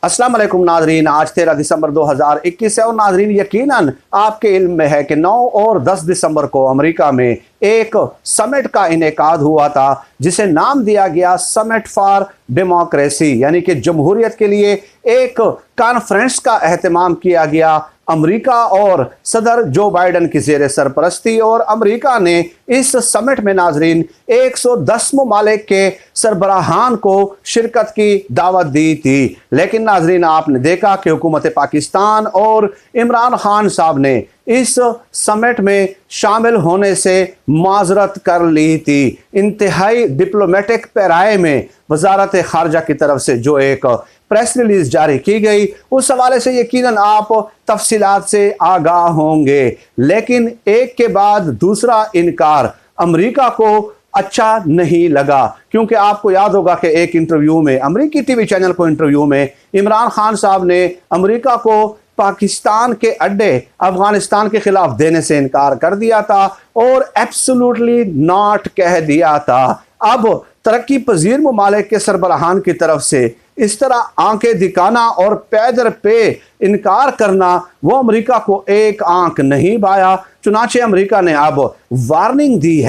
अस्सलाम वालेकुम नाजरीन, आज 13 दिसंबर 2021 है और नाजरीन यकीनन आपके इल्म में है कि 9 और 10 दिसंबर को अमेरिका में एक समिट का इनेकाद हुआ था जिसे नाम दिया गया समिट फॉर डेमोक्रेसी, यानी कि जमहूरियत के लिए एक कॉन्फ्रेंस का एहतमाम किया गया अमेरिका और सदर जो बाइडन की ज़ेर सरपरस्ती। और अमेरिका ने इस समिट में नाजरीन 110 ममालिक के सरबराहान को शिरकत की दावत दी थी, लेकिन नाजरीन आपने देखा कि हुकूमत पाकिस्तान और इमरान खान साहब ने इस समिट में शामिल होने से माजरत कर ली थी। इंतहाई डिप्लोमेटिक पैराए में वजारत खारजा की तरफ से जो एक प्रेस रिलीज जारी की गई, उस हवाले से यकीनन आप तफसीलात से आगाह होंगे, लेकिन एक के बाद दूसरा इनकार अमेरिका को अच्छा नहीं लगा। क्योंकि आपको याद होगा कि एक इंटरव्यू में, अमेरिकी टीवी चैनल को इंटरव्यू में, इमरान खान साहब ने अमेरिका को पाकिस्तान के अड्डे अफगानिस्तान के खिलाफ देने से इनकार कर दिया था और एब्सोल्युटली नॉट कह दिया था। अब तरक्की पजीर ममालिक के सरबराहान की तरफ से इस तरह आंखें दिखाना और पैदर पे इनकार करना, वो अमेरिका को एक आंख नहीं भाया। चुनाचे अमेरिका ने अब वार्निंग दी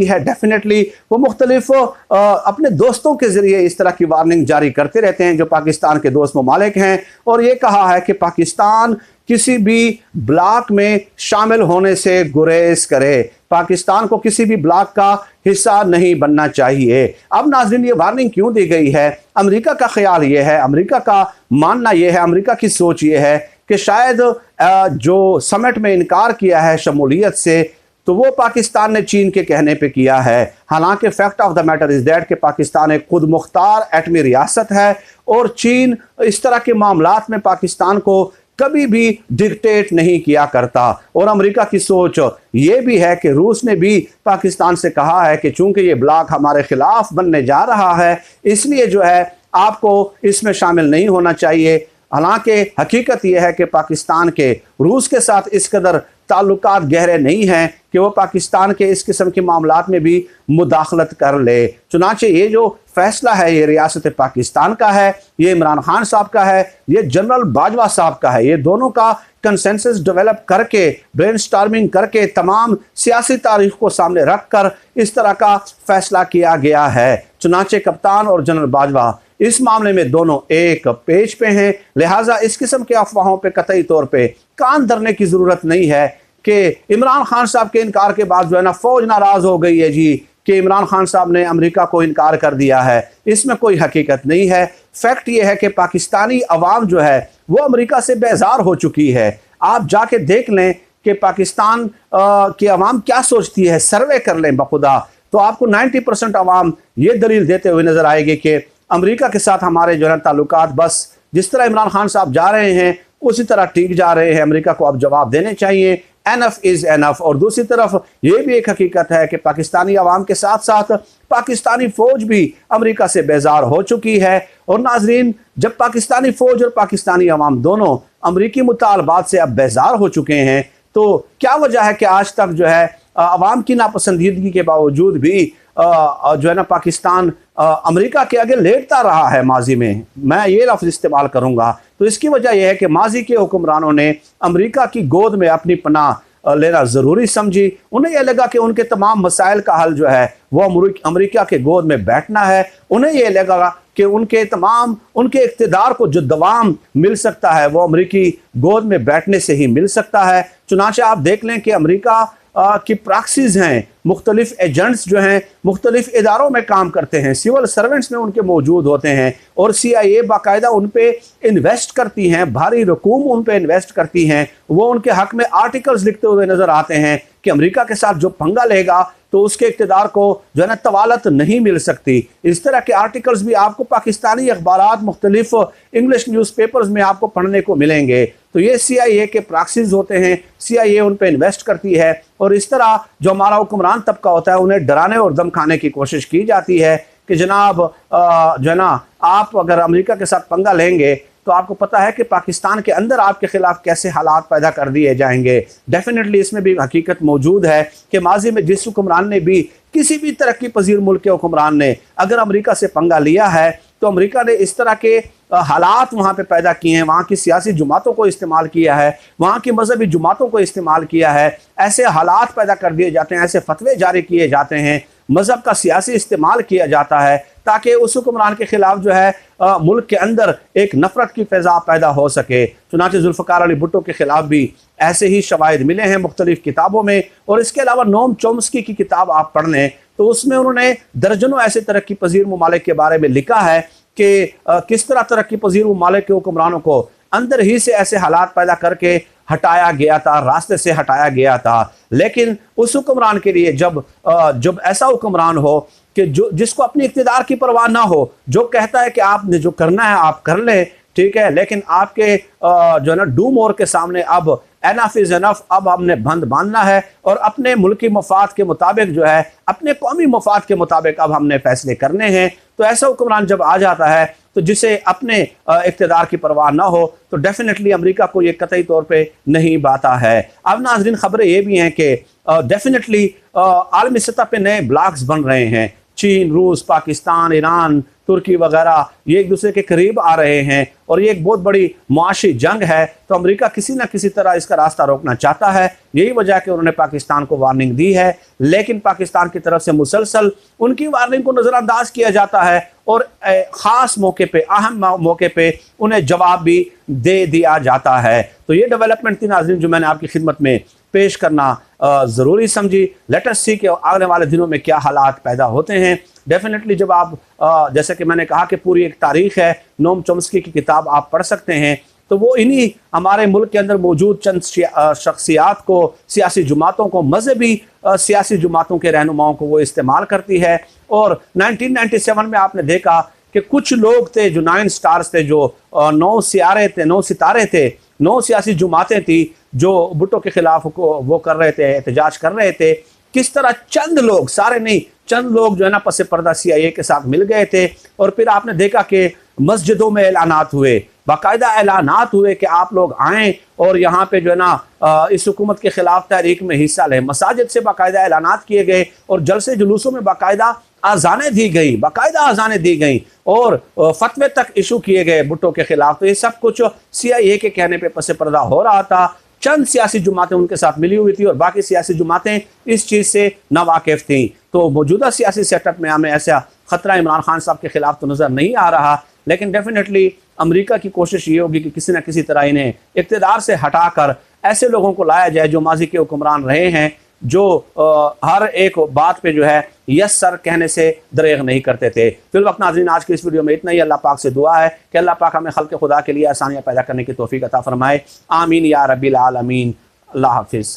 है डेफिनेटली। वो मुख्तलिफ अपने दोस्तों के जरिए इस तरह की वार्निंग जारी करते रहते हैं जो पाकिस्तान के दोस्त ममालिक हैं, और ये कहा है कि पाकिस्तान किसी भी ब्लॉक में शामिल होने से गुरेज करे, पाकिस्तान को किसी भी ब्लॉक का हिस्सा नहीं बनना चाहिए। अब नाज़रीन ये वार्निंग क्यों दी गई है? अमेरिका का ख्याल ये है, अमेरिका का मानना यह है, अमेरिका की सोच ये है कि शायद जो समिट में इनकार किया है शमूलियत से, तो वो पाकिस्तान ने चीन के कहने पे किया है। हालांकि fact of the matter is that कि पाकिस्तान एक खुद मुख्तार एटमी रियासत है और चीन इस तरह के मामलात में पाकिस्तान को कभी भी डिक्टेट नहीं किया करता। और अमेरिका की सोच ये भी है कि रूस ने भी पाकिस्तान से कहा है कि चूंकि ये ब्लॉक हमारे खिलाफ बनने जा रहा है, इसलिए जो है आपको इसमें शामिल नहीं होना चाहिए। हालांकि हकीकत यह है कि पाकिस्तान के रूस के साथ इस कदर ताल्लुकात गहरे नहीं हैं कि वो पाकिस्तान के इस किस्म के मामलात में भी मुदाखलत कर ले। चुनाचे ये जो फैसला है ये रियासत पाकिस्तान का है, ये इमरान खान साहब का है, ये जनरल बाजवा साहब का है। ये दोनों का कंसेंसस डेवलप करके, ब्रेनस्टॉर्मिंग करके, तमाम सियासी तारीख को सामने रख कर इस तरह का फैसला किया गया है। चुनाचे कप्तान और जनरल बाजवा इस मामले में दोनों एक पेज पे हैं, लिहाजा इस किस्म के अफवाहों पे कतई तौर पे कान धरने की जरूरत नहीं है कि इमरान खान साहब के इनकार के बाद जो है ना फौज नाराज हो गई है जी कि इमरान खान साहब ने अमेरिका को इनकार कर दिया है। इसमें कोई हकीकत नहीं है। फैक्ट ये है कि पाकिस्तानी अवाम जो है वो अमेरिका से बेजार हो चुकी है। आप जाके देख लें कि पाकिस्तान की अवाम क्या सोचती है, सर्वे कर लें बखुदा, तो आपको 90% अवाम ये दलील देते हुए नजर आएगी कि अमेरिका के साथ हमारे जो है ताल्लुकात बस जिस तरह इमरान खान साहब जा रहे हैं उसी तरह ठीक जा रहे हैं, अमेरिका को अब जवाब देने चाहिए, एनफ इज एनफ। और दूसरी तरफ ये भी एक हकीकत है कि पाकिस्तानी अवाम के साथ साथ पाकिस्तानी फौज भी अमेरिका से बेजार हो चुकी है। और नाजरीन, जब पाकिस्तानी फौज और पाकिस्तानी अवाम दोनों अमरीकी मुतालबात से अब बेजार हो चुके हैं, तो क्या वजह है कि आज तक जो है अवाम की नापसंदीदगी के बावजूद भी जो है ना पाकिस्तान अमेरिका के आगे लेटता रहा है। माजी में मैं ये लफ्ज़ इस्तेमाल करूँगा, तो इसकी वजह यह है कि माजी के हुक्मरानों ने अमेरिका की गोद में अपनी पनाह लेना ज़रूरी समझी। उन्हें यह लगा कि उनके तमाम मसाइल का हल जो है वो अमेरिका के गोद में बैठना है। उन्हें यह लगा कि उनके इक़्तिदार को जो दवाम मिल सकता है वो अमेरिकी गोद में बैठने से ही मिल सकता है। चुनांचे आप देख लें कि अमेरिका की प्रॉक्सीज हैं, मुख्तलिफ एजेंट्स जो हैं मुख्तलिफ इदारों में काम करते हैं, सिविल सर्वेंट्स में उनके मौजूद होते हैं, और CIA बाकायदा उन पे इन्वेस्ट करती हैं, भारी रकूम उन पे इन्वेस्ट करती हैं। वो उनके हक में आर्टिकल्स लिखते हुए नजर आते हैं कि अमेरिका के साथ जो पंगा लेगा तो उसके इक़्तिदार को जो है ना तवालत नहीं मिल सकती। इस तरह के आर्टिकल्स भी आपको पाकिस्तानी अखबारात मुख्तलिफ इंग्लिश न्यूज़पेपर्स में आपको पढ़ने को मिलेंगे। तो ये CIA के प्रॉक्सीज होते हैं, CIA उन पे इन्वेस्ट करती है, और इस तरह जो हमारा हुक्मरान तबका होता है उन्हें डराने और दमखाने की कोशिश की जाती है कि जनाब जो है ना आप अगर अमेरिका के साथ पंगा लेंगे तो आपको पता है कि पाकिस्तान के अंदर आपके खिलाफ कैसे हालात पैदा कर दिए जाएंगे। डेफिनेटली इसमें भी हकीकत मौजूद है कि माजी में जिस हुक्मरान ने भी, किसी भी तरक्की पजीर मुल्क के हुक्मरान ने अगर अमेरिका से पंगा लिया है तो तो अमेरिका ने इस तरह के हालात वहाँ पे पैदा किए हैं, वहाँ की सियासी जमातों को इस्तेमाल किया है, वहाँ की मजहबी जमातों को इस्तेमाल किया है, ऐसे हालात पैदा कर दिए जाते हैं, ऐसे फतवे जारी किए जाते हैं, मजहब का सियासी इस्तेमाल किया जाता है ताकि उस हुक्मरान के खिलाफ जो है मुल्क के अंदर एक नफरत की फ़िज़ा पैदा हो सके। चुनांचे जुल्फ़िकार अली भुट्टो के खिलाफ भी ऐसे ही शवाहिद मिले हैं मुख्तलिफ किताबों में। और इसके अलावा नोम चोम्स्की की किताब आप पढ़ लें तो उसमें उन्होंने दर्जनों ऐसे तरक्की पजीर ममालिक के बारे में लिखा है कि किस तरह तरक्की पजीर ममालिक के हुक्मरानों को अंदर ही से ऐसे हालात पैदा करके हटाया गया था, रास्ते से हटाया गया था। लेकिन उस हुक्मरान के लिए जब ऐसा हुक्मरान हो कि जिसको अपनी इक़्तिदार की परवाह ना हो, जो कहता है कि आपने जो करना है आप कर लें, ठीक है, लेकिन आपके जो है ना डू मोर के सामने अब एनफ इज़ एनफ, अब हमने बंद बांधना है और अपने मुल्की मफाद के मुताबिक जो है, अपने कौमी मफाद के मुताबिक अब हमने फैसले करने हैं। तो ऐसा हुक्मरान जब आ जाता है तो जिसे अपने इक़्तिदार की परवाह ना हो तो डेफिनेटली अमेरिका को ये कतई तौर पे नहीं बाता है। अब नाज़रीन खबरें ये भी हैं कि डेफिनेटली आलमी सतह पे नए ब्लॉक्स बन रहे हैं। चीन, रूस, पाकिस्तान, ईरान, तुर्की वगैरह ये एक दूसरे के करीब आ रहे हैं और ये एक बहुत बड़ी मुआशी जंग है। तो अमेरिका किसी न किसी तरह इसका रास्ता रोकना चाहता है। यही वजह है कि उन्होंने पाकिस्तान को वार्निंग दी है, लेकिन पाकिस्तान की तरफ से मुसलसल उनकी वार्निंग को नज़रअंदाज किया जाता है और ख़ास मौके पे, अहम मौके पे उन्हें जवाब भी दे दिया जाता है। तो ये डेवलपमेंट थी नाज़रीन जो मैंने आपकी खिदमत में पेश करना ज़रूरी समझी। लेट अस सी कि आने वाले दिनों में क्या हालात पैदा होते हैं। डेफिनेटली जब आप जैसे कि मैंने कहा कि पूरी एक तारीख़ है, नोम चोम्स्की की किताब आप पढ़ सकते हैं, तो वो इन्हीं हमारे मुल्क के अंदर मौजूद चंद शख्सियात को, सियासी जमातों को, मजहबी सियासी जमातों के रहनुमाओं को वो इस्तेमाल करती है। और 1997 में आपने देखा कि कुछ लोग थे जो 9 स्टार्स थे, जो 9 सितारे थे, 9 सियासी जमातें थी जो भुट्टो के खिलाफ वो कर रहे थे, एहतजाज कर रहे थे। किस तरह चंद लोग, सारे नहीं, चंद लोग जो है ना पसे पर्दा CIA के साथ मिल गए थे और फिर आपने देखा कि मस्जिदों में ऐलानात हुए, बाकायदा ऐलानात हुए कि आप लोग आएँ और यहाँ पे जो है ना इस हुकूमत के खिलाफ तहरीक में हिस्सा लें। मसाजिद से बाकायदा ऐलानात किए गए और जलसे जुलूसों में बाकायदा आज़ानें दी गई और फतवे तक इशू किए गए भुट्टो के खिलाफ। तो ये सब कुछ CIA के कहने पे पसे पर्दा हो रहा था। चंद सियासी जमातें उनके साथ मिली हुई थी और बाकी सियासी जमातें इस चीज़ से नावाकिफ थी। तो मौजूदा सियासी सेटअप में हमें ऐसा खतरा इमरान खान साहब के खिलाफ तो नज़र नहीं आ रहा, लेकिन डेफिनेटली अमेरिका की कोशिश ये होगी कि किसी न किसी तरह इन्हें इक़्तिदार से हटाकर ऐसे लोगों को लाया जाए जो माजी के हुक्मरान रहे हैं, जो हर एक बात पे जो है यस सर कहने से दरेग नहीं करते थे। फिर वक्त नाज़रीन आज की इस वीडियो में इतना ही। अल्लाह पाक से दुआ है कि अल्लाह पाक हमें खल्क़ खुदा के लिए आसानियाँ पैदा करने की तौफ़ीक़ अता फ़रमाए। आमीन या रब्बिल आलमीन। अल्लाह हाफ़िज़।